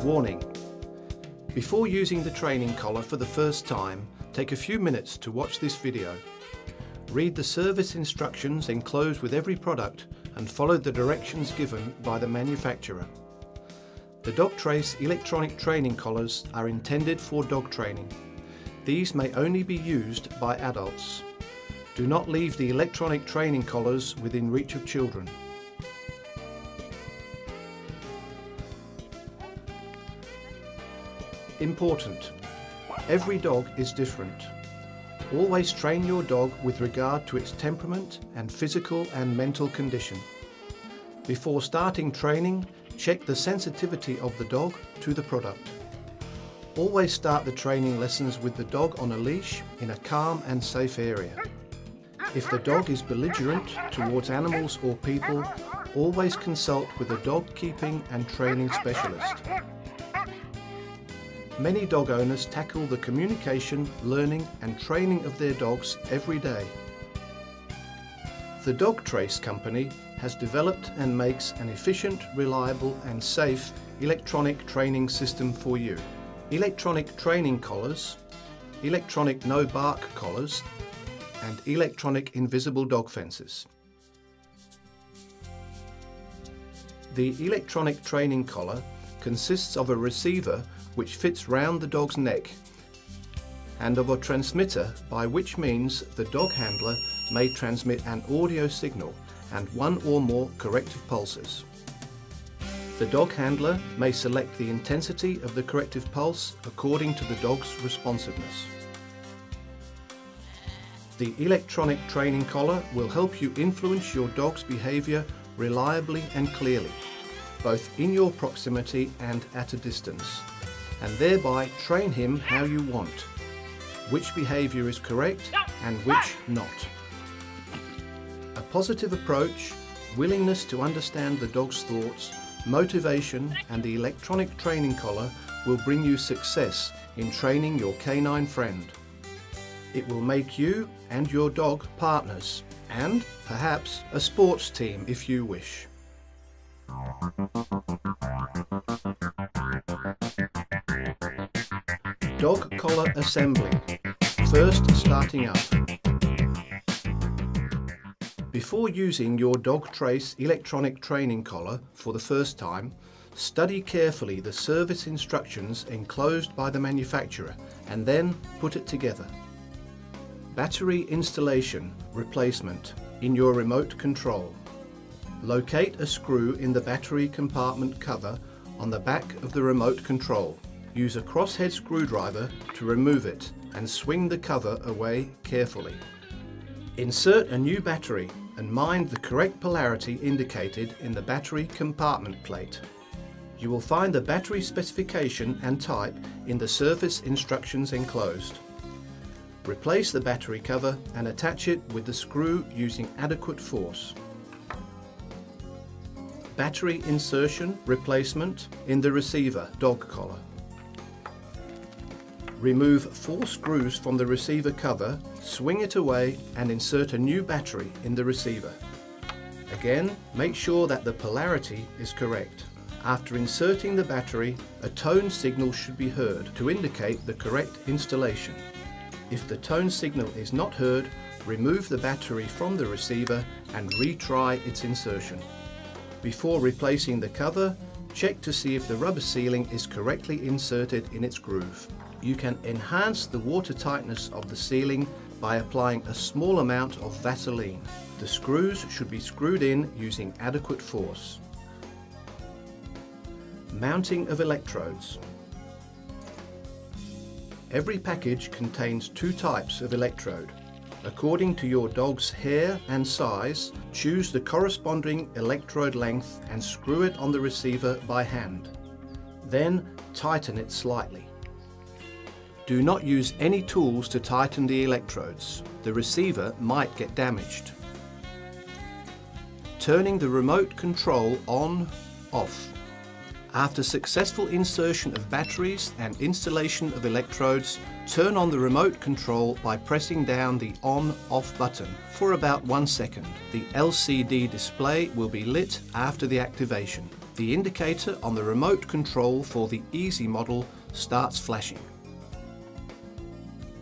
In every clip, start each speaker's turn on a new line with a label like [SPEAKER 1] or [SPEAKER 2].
[SPEAKER 1] Warning: before using the training collar for the first time, take a few minutes to watch this video. Read the service instructions enclosed with every product and follow the directions given by the manufacturer. The Dogtrace electronic training collars are intended for dog training. These may only be used by adults. Do not leave the electronic training collars within reach of children. Important: every dog is different. Always train your dog with regard to its temperament and physical and mental condition. Before starting training, check the sensitivity of the dog to the product. Always start the training lessons with the dog on a leash in a calm and safe area. If the dog is belligerent towards animals or people, always consult with a dog keeping and training specialist. Many dog owners tackle the communication, learning and training of their dogs every day. The Dogtrace company has developed and makes an efficient, reliable and safe electronic training system for you. Electronic training collars, electronic no bark collars and electronic invisible dog fences. The electronic training collar consists of a receiver which fits round the dog's neck and of a transmitter by which means the dog handler may transmit an audio signal and one or more corrective pulses. The dog handler may select the intensity of the corrective pulse according to the dog's responsiveness. The electronic training collar will help you influence your dog's behaviour reliably and clearly, both in your proximity and at a distance, and thereby train him how you want, which behaviour is correct and which not. A positive approach, willingness to understand the dog's thoughts, motivation and the electronic training collar will bring you success in training your canine friend. It will make you and your dog partners and perhaps a sports team if you wish. Dog collar assembly. First starting up. Before using your Dogtrace electronic training collar for the first time, study carefully the service instructions enclosed by the manufacturer and then put it together. Battery installation replacement in your remote control. Locate a screw in the battery compartment cover on the back of the remote control. Use a crosshead screwdriver to remove it and swing the cover away carefully. Insert a new battery and mind the correct polarity indicated in the battery compartment plate. You will find the battery specification and type in the service instructions enclosed. Replace the battery cover and attach it with the screw using adequate force. Battery insertion replacement in the receiver dog collar. Remove 4 screws from the receiver cover, swing it away and insert a new battery in the receiver. Again, make sure that the polarity is correct. After inserting the battery, a tone signal should be heard to indicate the correct installation. If the tone signal is not heard, remove the battery from the receiver and retry its insertion. Before replacing the cover, check to see if the rubber sealing is correctly inserted in its groove. You can enhance the water tightness of the sealing by applying a small amount of Vaseline. The screws should be screwed in using adequate force. Mounting of electrodes. Every package contains 2 types of electrode. According to your dog's hair and size, choose the corresponding electrode length and screw it on the receiver by hand. Then tighten it slightly. Do not use any tools to tighten the electrodes. The receiver might get damaged. Turning the remote control on/off. After successful insertion of batteries and installation of electrodes, turn on the remote control by pressing down the on/off button for about 1 second. The LCD display will be lit after the activation. the indicator on the remote control for the Easy model starts flashing.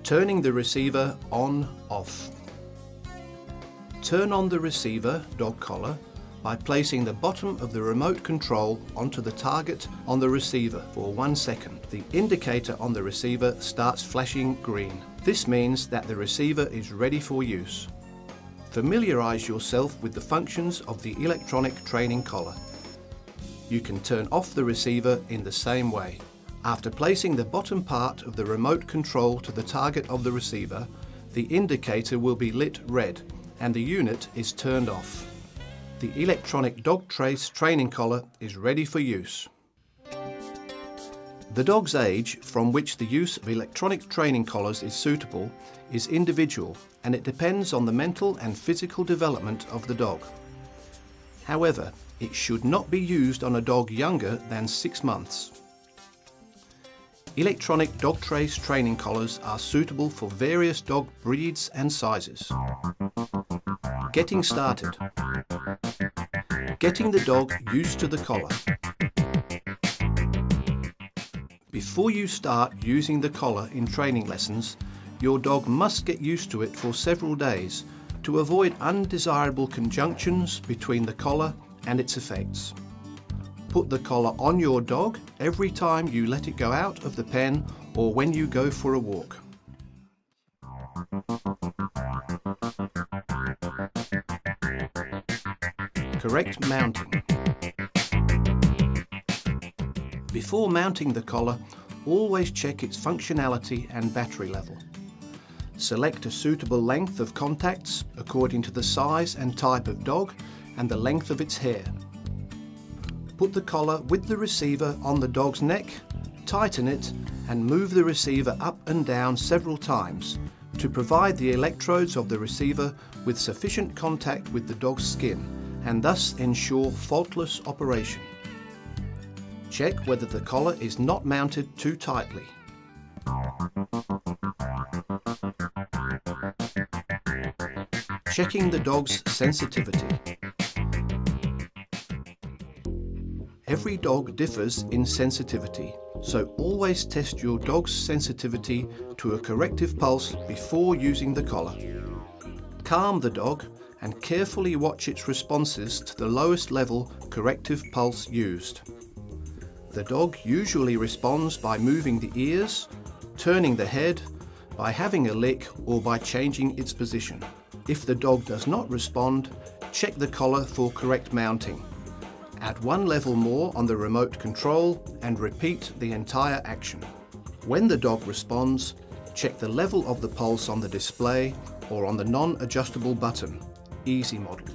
[SPEAKER 1] Turning the receiver on/off. Turn on the receiver dog collar by placing the bottom of the remote control onto the target on the receiver for 1 second. The indicator on the receiver starts flashing green. This means that the receiver is ready for use. Familiarise yourself with the functions of the electronic training collar. You can turn off the receiver in the same way. After placing the bottom part of the remote control to the target of the receiver, the indicator will be lit red and the unit is turned off. The electronic dog trace training collar is ready for use. The dog's age from which the use of electronic training collars is suitable is individual, and it depends on the mental and physical development of the dog. However, it should not be used on a dog younger than 6 months. Electronic dog trace training collars are suitable for various dog breeds and sizes. Getting started. Getting the dog used to the collar. Before you start using the collar in training lessons, your dog must get used to it for several days to avoid undesirable conjunctions between the collar and its effects. Put the collar on your dog every time you let it go out of the pen or when you go for a walk. Correct mounting. Before mounting the collar, always check its functionality and battery level. Select a suitable length of contacts according to the size and type of dog and the length of its hair. Put the collar with the receiver on the dog's neck, tighten it and move the receiver up and down several times to provide the electrodes of the receiver with sufficient contact with the dog's skin and thus ensure faultless operation. Check whether the collar is not mounted too tightly. Checking the dog's sensitivity. Every dog differs in sensitivity, so always test your dog's sensitivity to a corrective pulse before using the collar. Calm the dog and carefully watch its responses to the lowest level corrective pulse used. The dog usually responds by moving the ears, turning the head, by having a lick or by changing its position. If the dog does not respond, check the collar for correct mounting. Add 1 level more on the remote control and repeat the entire action. When the dog responds, check the level of the pulse on the display or on the non-adjustable button, Easy model.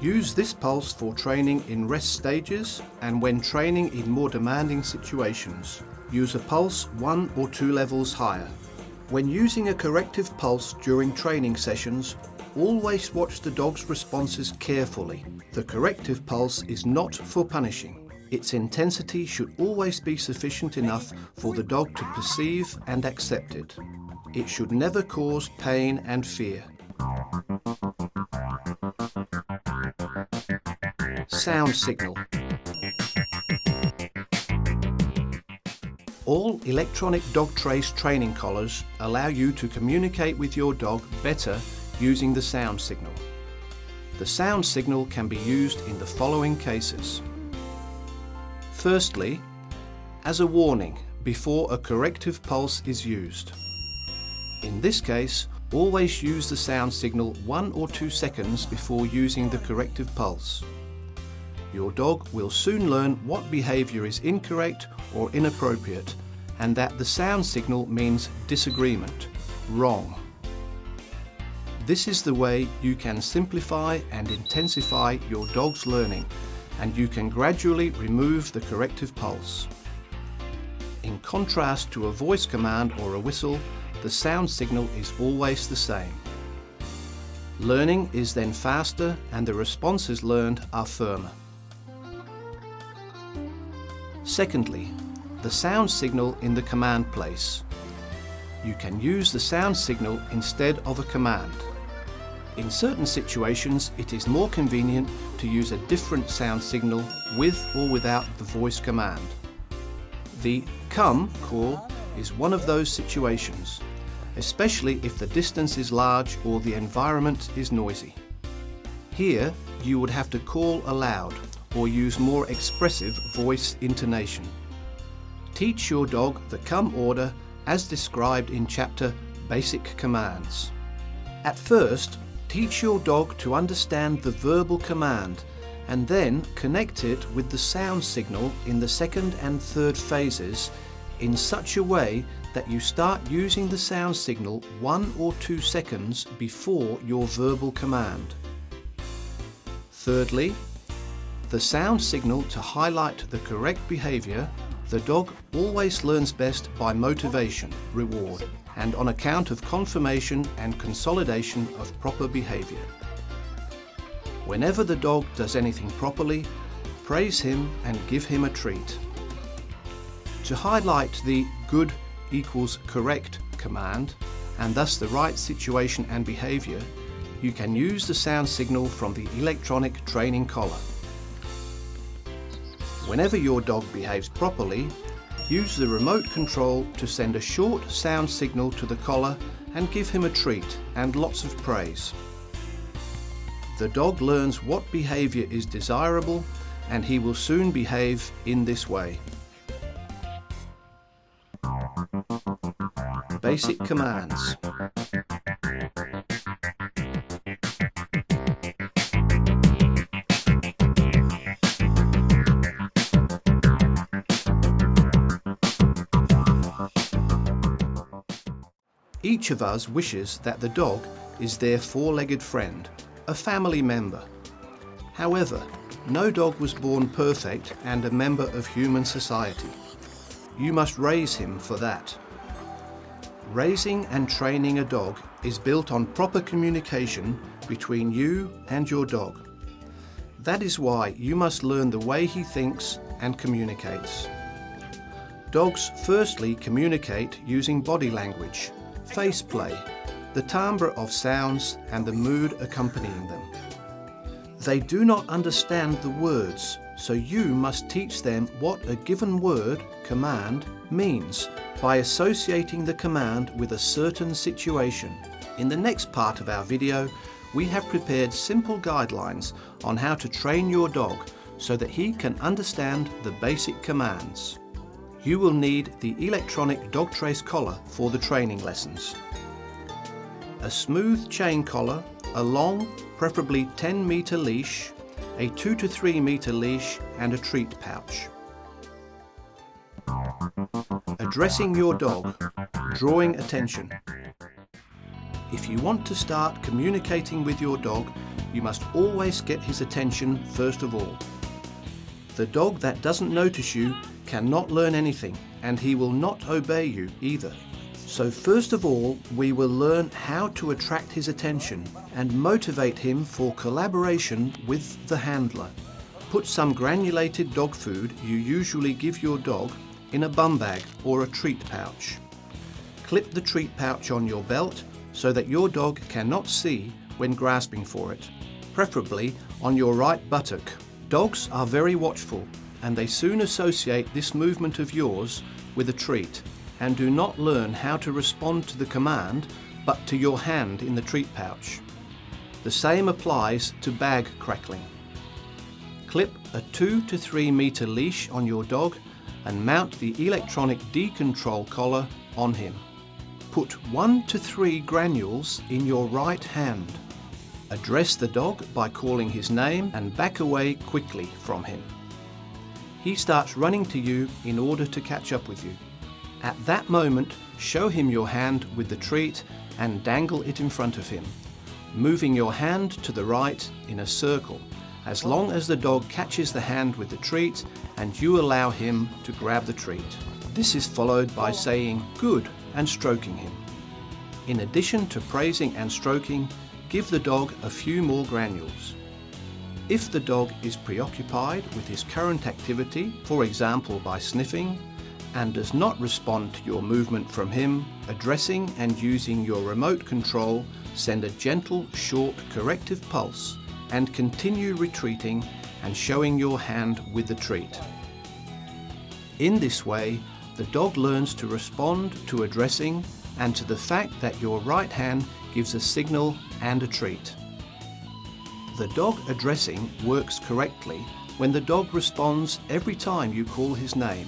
[SPEAKER 1] Use this pulse for training in rest stages and when training in more demanding situations. Use a pulse 1 or 2 levels higher. When using a corrective pulse during training sessions, always watch the dog's responses carefully. The corrective pulse is not for punishing. Its intensity should always be sufficient enough for the dog to perceive and accept it. It should never cause pain and fear. Sound signal. All electronic dog trace training collars allow you to communicate with your dog better using the sound signal. The sound signal can be used in the following cases. Firstly, as a warning before a corrective pulse is used. In this case, always use the sound signal 1 or 2 seconds before using the corrective pulse. Your dog will soon learn what behaviour is incorrect or inappropriate, and that the sound signal means disagreement, wrong. This is the way you can simplify and intensify your dog's learning, and you can gradually remove the corrective pulse. In contrast to a voice command or a whistle, the sound signal is always the same. Learning is then faster and the responses learned are firmer. Secondly, the sound signal in the command place. You can use the sound signal instead of a command. In certain situations, it is more convenient to use a different sound signal with or without the voice command. The come call is one of those situations, especially if the distance is large or the environment is noisy. Here, you would have to call aloud or use more expressive voice intonation. Teach your dog the come order as described in chapter Basic Commands. At first, teach your dog to understand the verbal command and then connect it with the sound signal in the second and third phases in such a way that you start using the sound signal 1 or 2 seconds before your verbal command. Thirdly, the sound signal to highlight the correct behavior. The dog always learns best by motivation, reward, and on account of confirmation and consolidation of proper behavior. Whenever the dog does anything properly, praise him and give him a treat. To highlight the good equals correct command, and thus the right situation and behavior, you can use the sound signal from the electronic training collar. Whenever your dog behaves properly, use the remote control to send a short sound signal to the collar and give him a treat and lots of praise. The dog learns what behavior is desirable and he will soon behave in this way. Basic commands. Each of us wishes that the dog is their four-legged friend, a family member. However, no dog was born perfect and a member of human society. You must raise him for that. Raising and training a dog is built on proper communication between you and your dog. That is why you must learn the way he thinks and communicates. Dogs firstly communicate using body language, face play, the timbre of sounds and the mood accompanying them. They do not understand the words, so you must teach them what a given word, command, means by associating the command with a certain situation. In the next part of our video, we have prepared simple guidelines on how to train your dog so that he can understand the basic commands. You will need the electronic dog trace collar for the training lessons. A smooth chain collar, a long, preferably 10-meter leash, a 2 to 3 meter leash and a treat pouch. Addressing your dog, drawing attention. If you want to start communicating with your dog, you must always get his attention first of all. The dog that doesn't notice you cannot learn anything, and he will not obey you either. So first of all, we will learn how to attract his attention and motivate him for collaboration with the handler. Put some granulated dog food you usually give your dog in a bum bag or a treat pouch. Clip the treat pouch on your belt so that your dog cannot see when grasping for it, preferably on your right buttock. Dogs are very watchful and they soon associate this movement of yours with a treat and do not learn how to respond to the command but to your hand in the treat pouch. The same applies to bag crackling. Clip a 2 to 3 meter leash on your dog and mount the electronic D-Control collar on him. Put 1 to 3 granules in your right hand. Address the dog by calling his name and back away quickly from him. He starts running to you in order to catch up with you. At that moment, show him your hand with the treat and dangle it in front of him, moving your hand to the right in a circle, as long as the dog catches the hand with the treat and you allow him to grab the treat. This is followed by saying good and stroking him. In addition to praising and stroking, give the dog a few more granules. If the dog is preoccupied with his current activity, for example by sniffing, and does not respond to your movement from him, addressing and using your remote control, send a gentle, short corrective pulse and continue retreating and showing your hand with the treat. In this way, the dog learns to respond to addressing and to the fact that your right hand gives a signal and a treat. The dog addressing works correctly when the dog responds every time you call his name,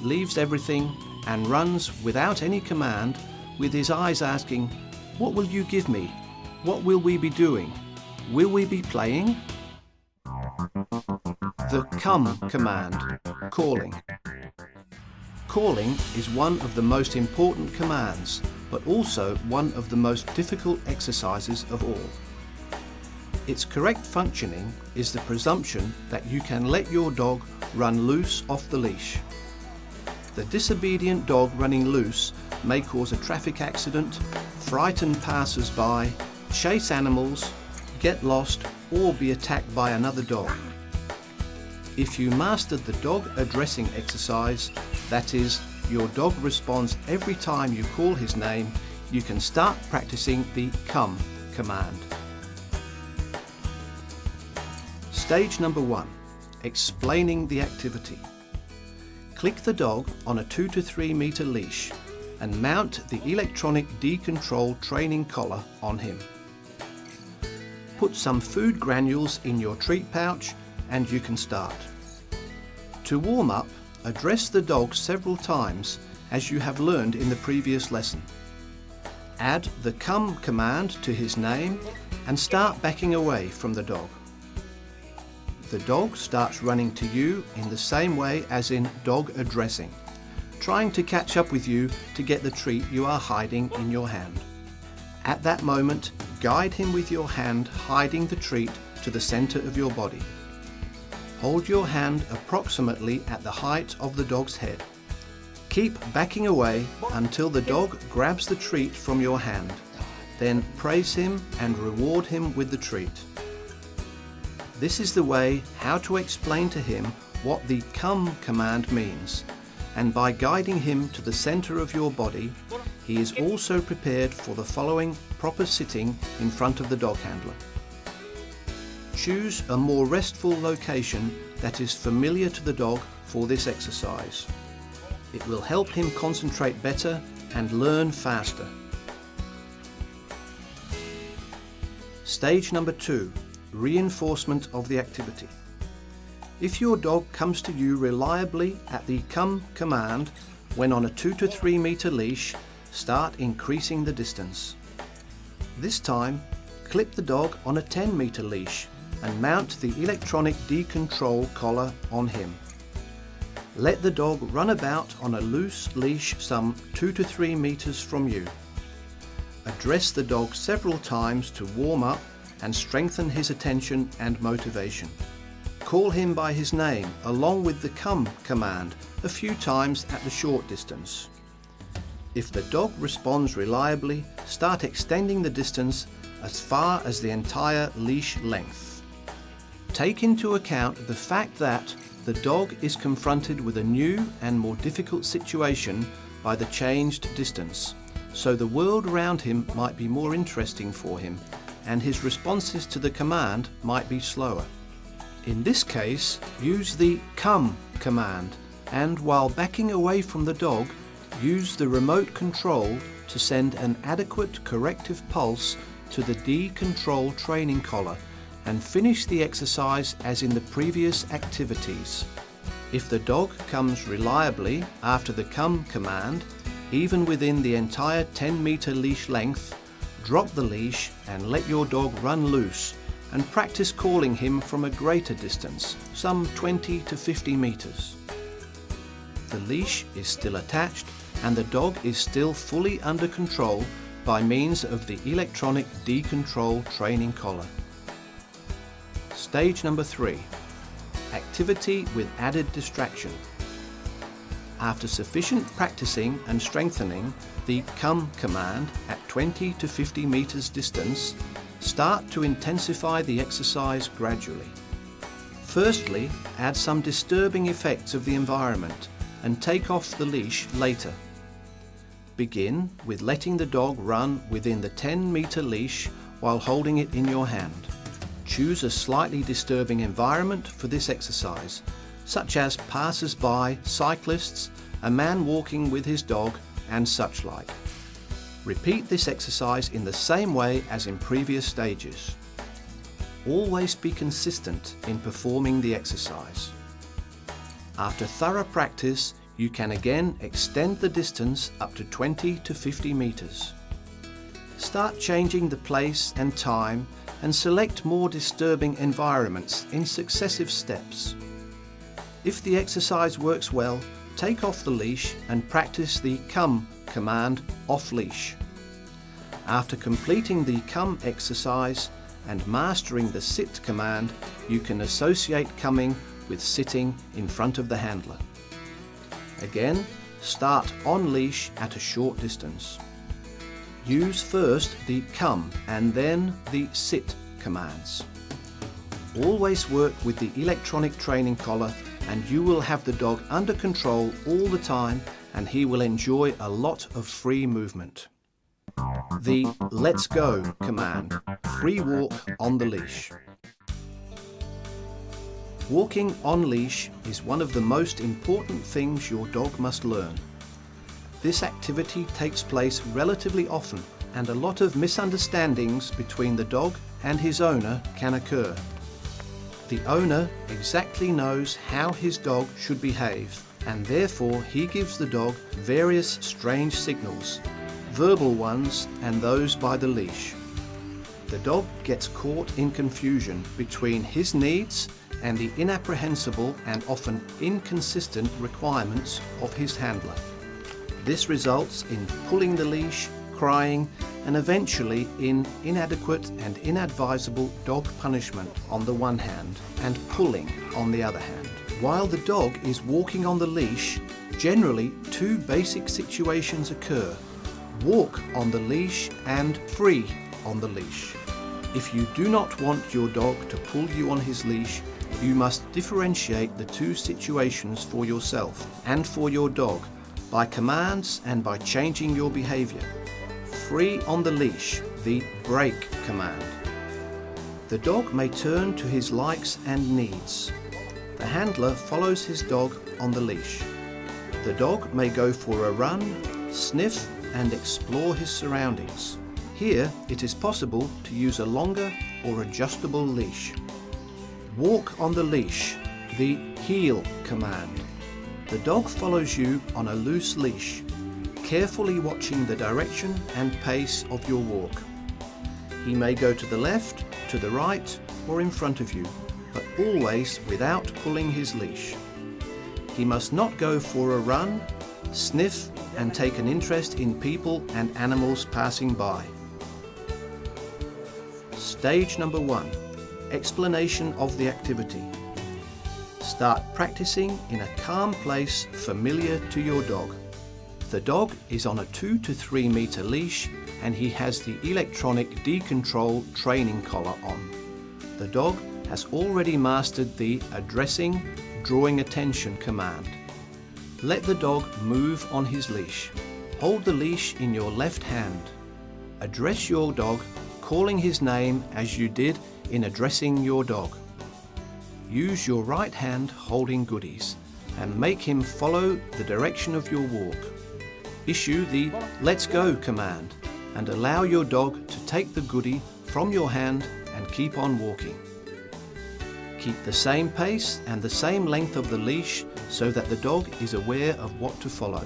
[SPEAKER 1] leaves everything and runs without any command, with his eyes asking, "What will you give me? What will we be doing? Will we be playing?" The come command, calling. Calling is one of the most important commands, but also one of the most difficult exercises of all. Its correct functioning is the presumption that you can let your dog run loose off the leash. The disobedient dog running loose may cause a traffic accident, frighten passers-by, chase animals, get lost, or be attacked by another dog. If you mastered the dog addressing exercise, that is, your dog responds every time you call his name, you can start practicing the come command. Stage number 1, explaining the activity. Click the dog on a 2 to 3 meter leash and mount the electronic D-Control training collar on him. Put some food granules in your treat pouch and you can start. To warm up, address the dog several times as you have learned in the previous lesson. Add the come command to his name and start backing away from the dog. The dog starts running to you in the same way as in dog addressing, trying to catch up with you to get the treat you are hiding in your hand. At that moment, guide him with your hand hiding the treat to the center of your body. Hold your hand approximately at the height of the dog's head. Keep backing away until the dog grabs the treat from your hand. Then praise him and reward him with the treat. This is the way how to explain to him what the come command means, and by guiding him to the center of your body, he is also prepared for the following proper sitting in front of the dog handler. Choose a more restful location that is familiar to the dog for this exercise. It will help him concentrate better and learn faster. Stage number 2. Reinforcement of the activity. If your dog comes to you reliably at the come command when on a 2 to 3 meter leash, start increasing the distance. This time, clip the dog on a 10 meter leash and mount the electronic D-Control collar on him. Let the dog run about on a loose leash some 2 to 3 meters from you. Address the dog several times to warm up and strengthen his attention and motivation. Call him by his name along with the come command a few times at the short distance. If the dog responds reliably, start extending the distance as far as the entire leash length. Take into account the fact that the dog is confronted with a new and more difficult situation by the changed distance, so the world around him might be more interesting for him and his responses to the command might be slower. In this case, use the come command and while backing away from the dog, use the remote control to send an adequate corrective pulse to the D-Control training collar and finish the exercise as in the previous activities. If the dog comes reliably after the come command, even within the entire 10 meter leash length, drop the leash and let your dog run loose and practice calling him from a greater distance, some 20 to 50 meters. The leash is still attached and the dog is still fully under control by means of the electronic D-Control training collar. Stage number 3. Activity with added distraction. After sufficient practicing and strengthening the come command at 20 to 50 meters distance, start to intensify the exercise gradually. Firstly, add some disturbing effects of the environment, and take off the leash later. Begin with letting the dog run within the 10-meter leash while holding it in your hand. Choose a slightly disturbing environment for this exercise, such as passers-by, cyclists, a man walking with his dog, and such like. Repeat this exercise in the same way as in previous stages. Always be consistent in performing the exercise. After thorough practice, you can again extend the distance up to 20 to 50 meters. Start changing the place and time and select more disturbing environments in successive steps. If the exercise works well, take off the leash and practice the come command off leash. After completing the come exercise and mastering the sit command, you can associate coming with sitting in front of the handler. Again, start on leash at a short distance. Use first the come and then the sit commands. Always work with the electronic training collar and you will have the dog under control all the time and he will enjoy a lot of free movement. The let's go command, free walk on the leash. Walking on leash is one of the most important things your dog must learn. This activity takes place relatively often and a lot of misunderstandings between the dog and his owner can occur. The owner exactly knows how his dog should behave and therefore he gives the dog various strange signals, verbal ones and those by the leash. The dog gets caught in confusion between his needs and the inapprehensible and often inconsistent requirements of his handler. This results in pulling the leash, crying, and eventually in inadequate and inadvisable dog punishment on the one hand and pulling on the other hand. While the dog is walking on the leash, generally two basic situations occur: walk on the leash and free on the leash. If you do not want your dog to pull you on his leash, you must differentiate the two situations for yourself and for your dog by commands and by changing your behavior. Free on the leash, the break command. The dog may turn to his likes and needs. The handler follows his dog on the leash. The dog may go for a run, sniff and explore his surroundings. Here it is possible to use a longer or adjustable leash. Walk on the leash, the heel command. The dog follows you on a loose leash, carefully watching the direction and pace of your walk. He may go to the left, to the right or in front of you, but always without pulling his leash. He must not go for a run, sniff and take an interest in people and animals passing by. Stage number 1. Explanation of the activity. Start practicing in a calm place familiar to your dog. The dog is on a 2 to 3 meter leash and he has the electronic D-Control training collar on. The dog has already mastered the addressing, drawing attention command. Let the dog move on his leash. Hold the leash in your left hand. Address your dog, calling his name as you did in addressing your dog. Use your right hand holding goodies and make him follow the direction of your walk. Issue the let's go command and allow your dog to take the goodie from your hand and keep on walking. Keep the same pace and the same length of the leash so that the dog is aware of what to follow.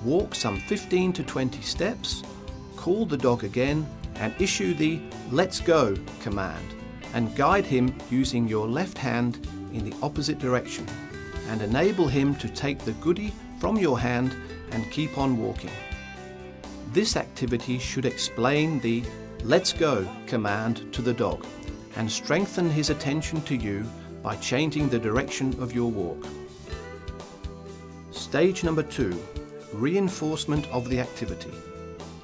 [SPEAKER 1] Walk some 15 to 20 steps, call the dog again and issue the let's go command and guide him using your left hand in the opposite direction and enable him to take the goodie from your hand and keep on walking. This activity should explain the let's go command to the dog and strengthen his attention to you by changing the direction of your walk. Stage number 2. Reinforcement of the activity.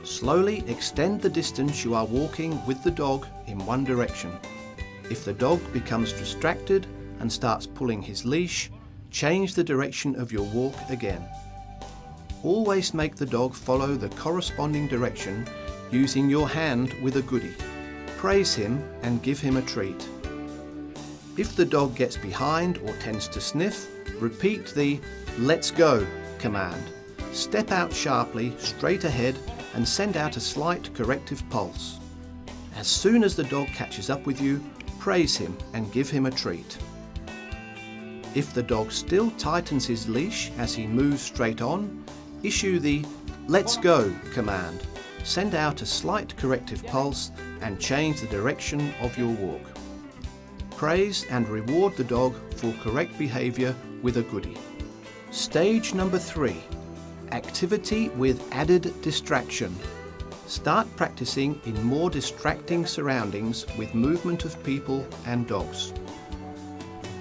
[SPEAKER 1] Slowly extend the distance you are walking with the dog in one direction. If the dog becomes distracted and starts pulling his leash, change the direction of your walk again. Always make the dog follow the corresponding direction using your hand with a goodie. Praise him and give him a treat. If the dog gets behind or tends to sniff, repeat the "Let's go" command. Step out sharply, straight ahead, and send out a slight corrective pulse. As soon as the dog catches up with you, praise him and give him a treat. If the dog still tightens his leash as he moves straight on, issue the "Let's go" command. Send out a slight corrective pulse and change the direction of your walk. Praise and reward the dog for correct behaviour with a goodie. Stage number 3. Activity with added distraction. Start practicing in more distracting surroundings with movement of people and dogs.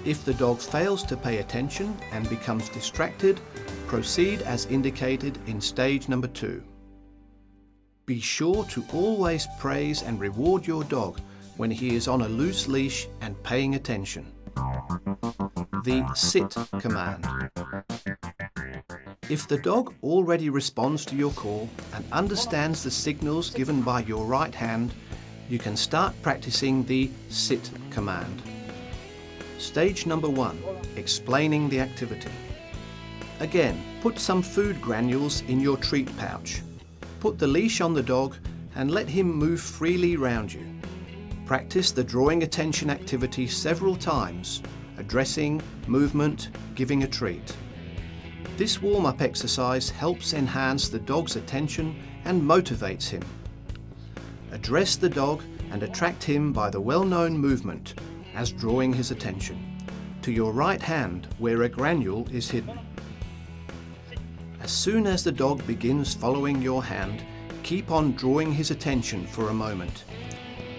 [SPEAKER 1] If the dog fails to pay attention and becomes distracted, proceed as indicated in stage number 2. Be sure to always praise and reward your dog when he is on a loose leash and paying attention. The sit command. If the dog already responds to your call and understands the signals given by your right hand, you can start practicing the sit command. Stage number 1, explaining the activity. Again, put some food granules in your treat pouch. Put the leash on the dog and let him move freely round you. Practice the drawing attention activity several times, addressing, movement, giving a treat. This warm-up exercise helps enhance the dog's attention and motivates him. Address the dog and attract him by the well-known movement as drawing his attention to your right hand where a granule is hidden. As soon as the dog begins following your hand, keep on drawing his attention for a moment.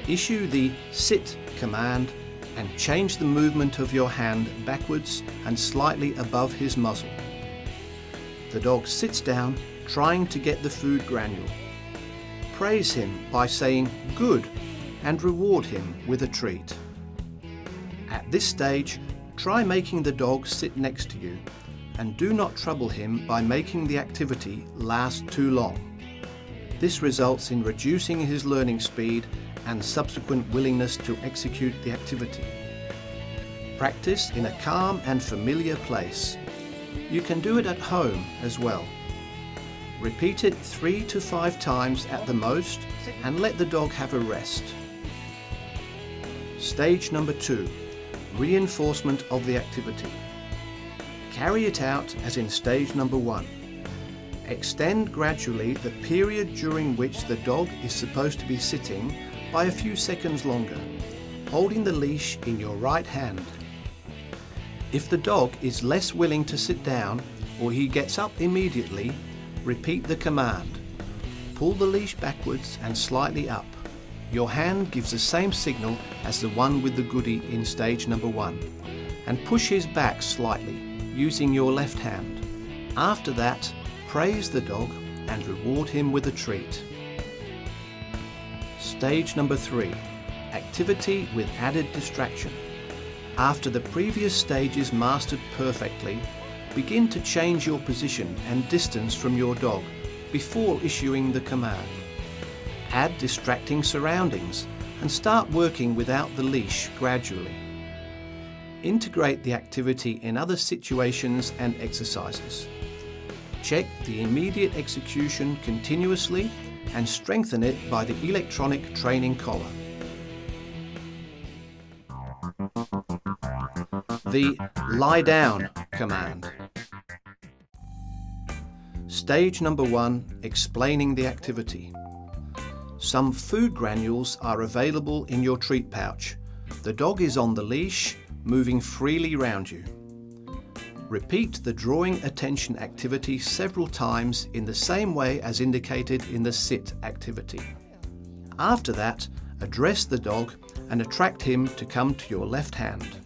[SPEAKER 1] Issue the sit command and change the movement of your hand backwards and slightly above his muzzle. The dog sits down, trying to get the food granule. Praise him by saying "good" and reward him with a treat. At this stage, try making the dog sit next to you and do not trouble him by making the activity last too long. This results in reducing his learning speed and subsequent willingness to execute the activity. Practice in a calm and familiar place. You can do it at home as well. Repeat it 3 to 5 times at the most and let the dog have a rest. Stage number 2, reinforcement of the activity. Carry it out as in stage number 1. Extend gradually the period during which the dog is supposed to be sitting by a few seconds longer, holding the leash in your right hand. If the dog is less willing to sit down or he gets up immediately, repeat the command. Pull the leash backwards and slightly up. Your hand gives the same signal as the one with the goodie in stage number 1, and push his back slightly using your left hand. After that, praise the dog and reward him with a treat. Stage number 3, activity with added distraction. After the previous stage is mastered perfectly, begin to change your position and distance from your dog before issuing the command. Add distracting surroundings and start working without the leash gradually. Integrate the activity in other situations and exercises. Check the immediate execution continuously and strengthen it by the electronic training collar. The lie down command. Stage number 1, explaining the activity. Some food granules are available in your treat pouch. The dog is on the leash, moving freely round you. Repeat the drawing attention activity several times in the same way as indicated in the sit activity. After that, address the dog and attract him to come to your left hand.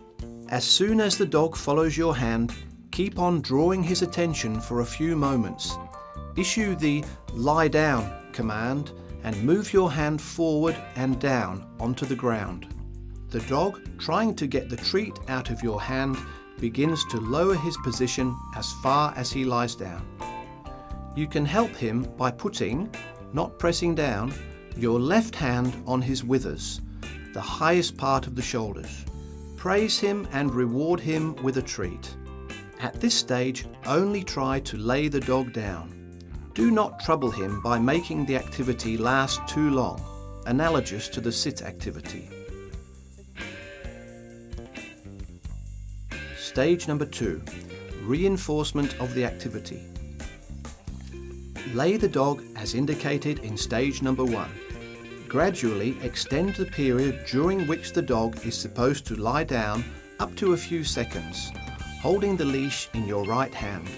[SPEAKER 1] As soon as the dog follows your hand, keep on drawing his attention for a few moments. Issue the lie down command and move your hand forward and down onto the ground. The dog, trying to get the treat out of your hand, begins to lower his position as far as he lies down. You can help him by putting, not pressing down, your left hand on his withers, the highest part of the shoulders. Praise him and reward him with a treat. At this stage, only try to lay the dog down. Do not trouble him by making the activity last too long, analogous to the sit activity. Stage number 2, reinforcement of the activity. Lay the dog as indicated in stage number 1. Gradually extend the period during which the dog is supposed to lie down up to a few seconds, holding the leash in your right hand.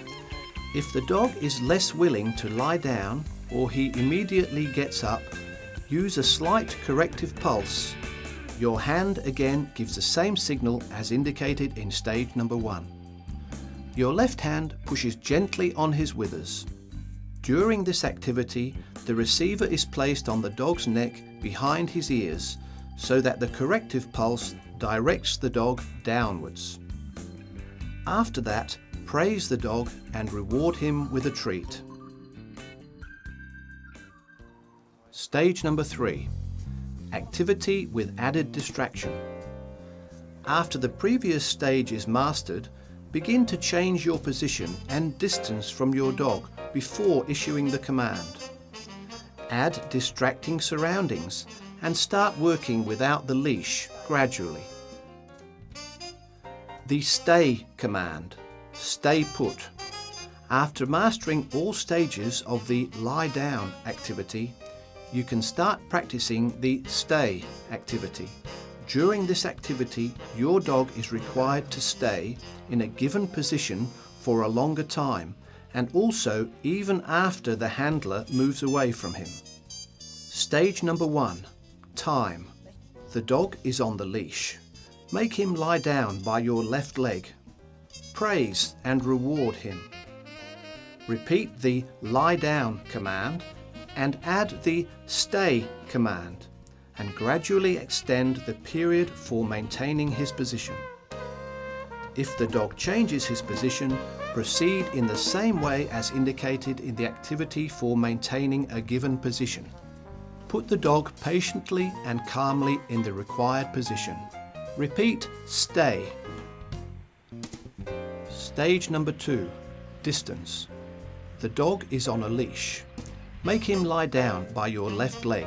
[SPEAKER 1] If the dog is less willing to lie down or he immediately gets up, use a slight corrective pulse. Your hand again gives the same signal as indicated in stage number 1. Your left hand pushes gently on his withers. During this activity, the receiver is placed on the dog's neck behind his ears so that the corrective pulse directs the dog downwards. After that, praise the dog and reward him with a treat. Stage number 3, activity with added distraction. After the previous stage is mastered, begin to change your position and distance from your dog before issuing the command. Add distracting surroundings and start working without the leash gradually. The stay command, stay put. After mastering all stages of the lie down activity, you can start practicing the stay activity. During this activity, your dog is required to stay in a given position for a longer time, and also even after the handler moves away from him. Stage number 1, time. The dog is on the leash. Make him lie down by your left leg. Praise and reward him. Repeat the lie down command and add the stay command, and gradually extend the period for maintaining his position. If the dog changes his position, proceed in the same way as indicated in the activity for maintaining a given position. Put the dog patiently and calmly in the required position. Repeat stay. Stage number 2, distance. The dog is on a leash. Make him lie down by your left leg.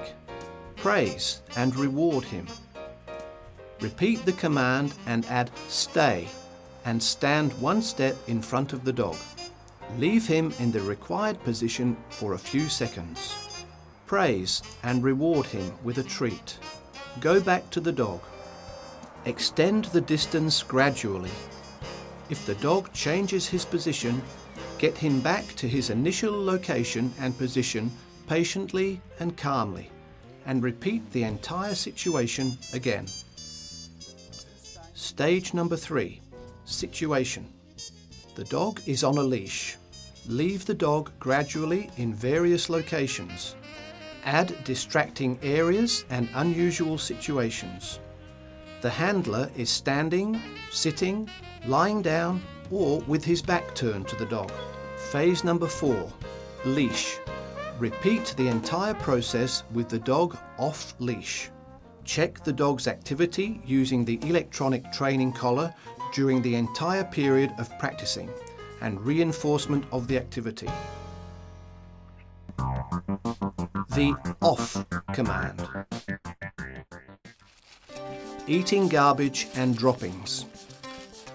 [SPEAKER 1] Praise and reward him. Repeat the command and add stay and stand one step in front of the dog. Leave him in the required position for a few seconds. Praise and reward him with a treat. Go back to the dog. Extend the distance gradually. If the dog changes his position, get him back to his initial location and position patiently and calmly, and repeat the entire situation again. Stage number 3, situation. The dog is on a leash. Leave the dog gradually in various locations. Add distracting areas and unusual situations. The handler is standing, sitting, lying down, or with his back turned to the dog. Phase number 4, leash. Repeat the entire process with the dog off leash. Check the dog's activity using the electronic training collar during the entire period of practicing and reinforcement of the activity. The off command. Eating garbage and droppings.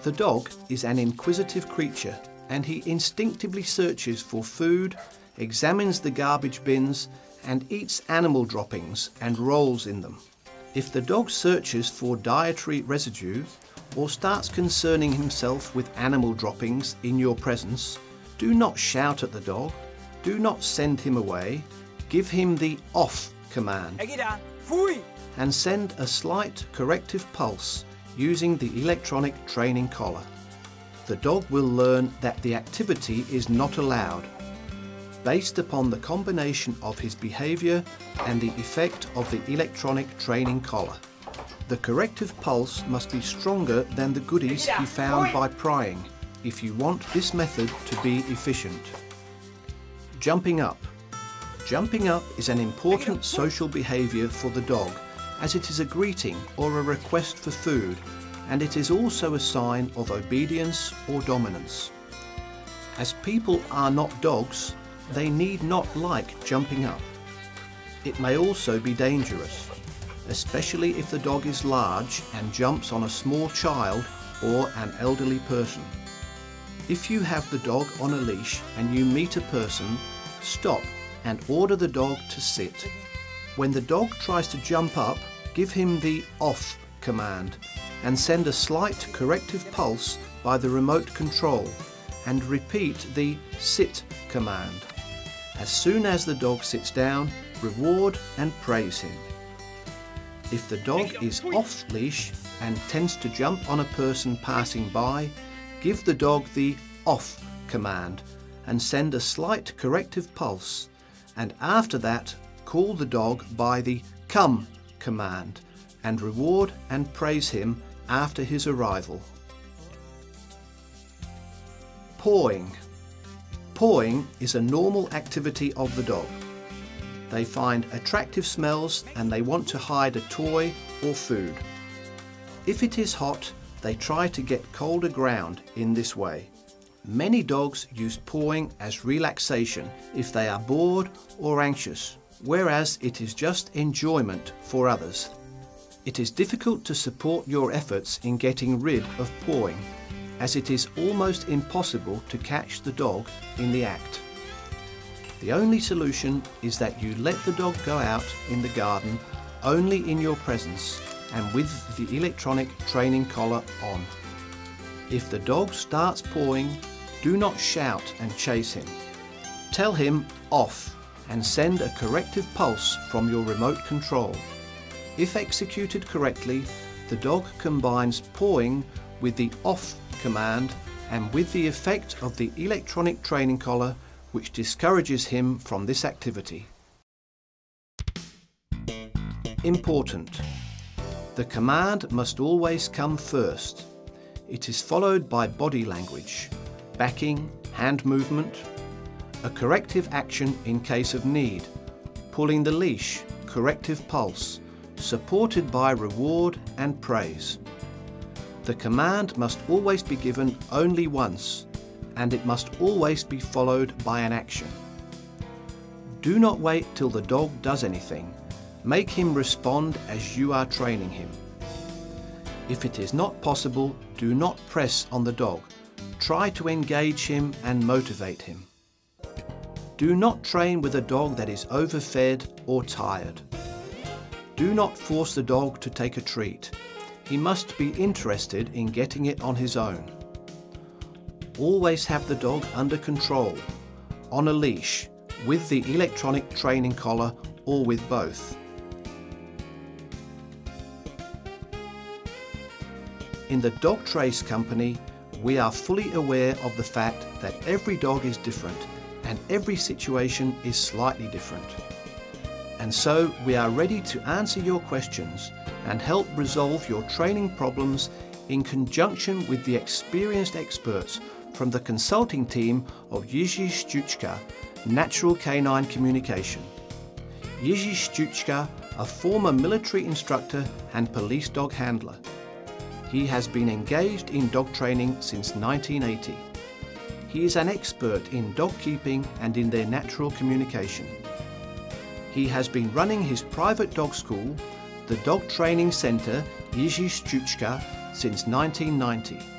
[SPEAKER 1] The dog is an inquisitive creature and he instinctively searches for food, examines the garbage bins and eats animal droppings and rolls in them. If the dog searches for dietary residue or starts concerning himself with animal droppings in your presence, do not shout at the dog, do not send him away, give him the off command and send a slight corrective pulse using the electronic training collar. The dog will learn that the activity is not allowed, based upon the combination of his behaviour and the effect of the electronic training collar. The corrective pulse must be stronger than the goodies he found by prying, if you want this method to be efficient. Jumping up. Jumping up is an important social behaviour for the dog, as it is a greeting or a request for food, and it is also a sign of obedience or dominance. As people are not dogs, they need not like jumping up. It may also be dangerous, especially if the dog is large and jumps on a small child or an elderly person. If you have the dog on a leash and you meet a person, stop and order the dog to sit. When the dog tries to jump up, give him the off command and send a slight corrective pulse by the remote control and repeat the sit command. As soon as the dog sits down, reward and praise him. If the dog is off leash and tends to jump on a person passing by, give the dog the off command and send a slight corrective pulse, and after that call the dog by the come command and reward and praise him after his arrival. Pawing. Pawing is a normal activity of the dog. They find attractive smells and they want to hide a toy or food. If it is hot, they try to get colder ground in this way. Many dogs use pawing as relaxation if they are bored or anxious, whereas it is just enjoyment for others. It is difficult to support your efforts in getting rid of pawing, as it is almost impossible to catch the dog in the act. The only solution is that you let the dog go out in the garden only in your presence and with the electronic training collar on. If the dog starts pawing, do not shout and chase him. Tell him off and send a corrective pulse from your remote control. If executed correctly, the dog combines pawing with the off command and with the effect of the electronic training collar, which discourages him from this activity. Important. The command must always come first. It is followed by body language, backing, hand movement, a corrective action in case of need, pulling the leash, corrective pulse, supported by reward and praise. The command must always be given only once, and it must always be followed by an action. Do not wait till the dog does anything. Make him respond as you are training him. If it is not possible, do not press on the dog. Try to engage him and motivate him. Do not train with a dog that is overfed or tired. Do not force the dog to take a treat. He must be interested in getting it on his own. Always have the dog under control, on a leash, with the electronic training collar or with both. In the Dog Trace Company, we are fully aware of the fact that every dog is different and every situation is slightly different. And so we are ready to answer your questions and help resolve your training problems in conjunction with the experienced experts from the consulting team of Jiří Šťůčka, Natural Canine Communication. Jiří Šťůčka, a former military instructor and police dog handler. He has been engaged in dog training since 1980. He is an expert in dog keeping and in their natural communication. He has been running his private dog school, the Dog Training Centre Jiří Šťůčka, since 1990.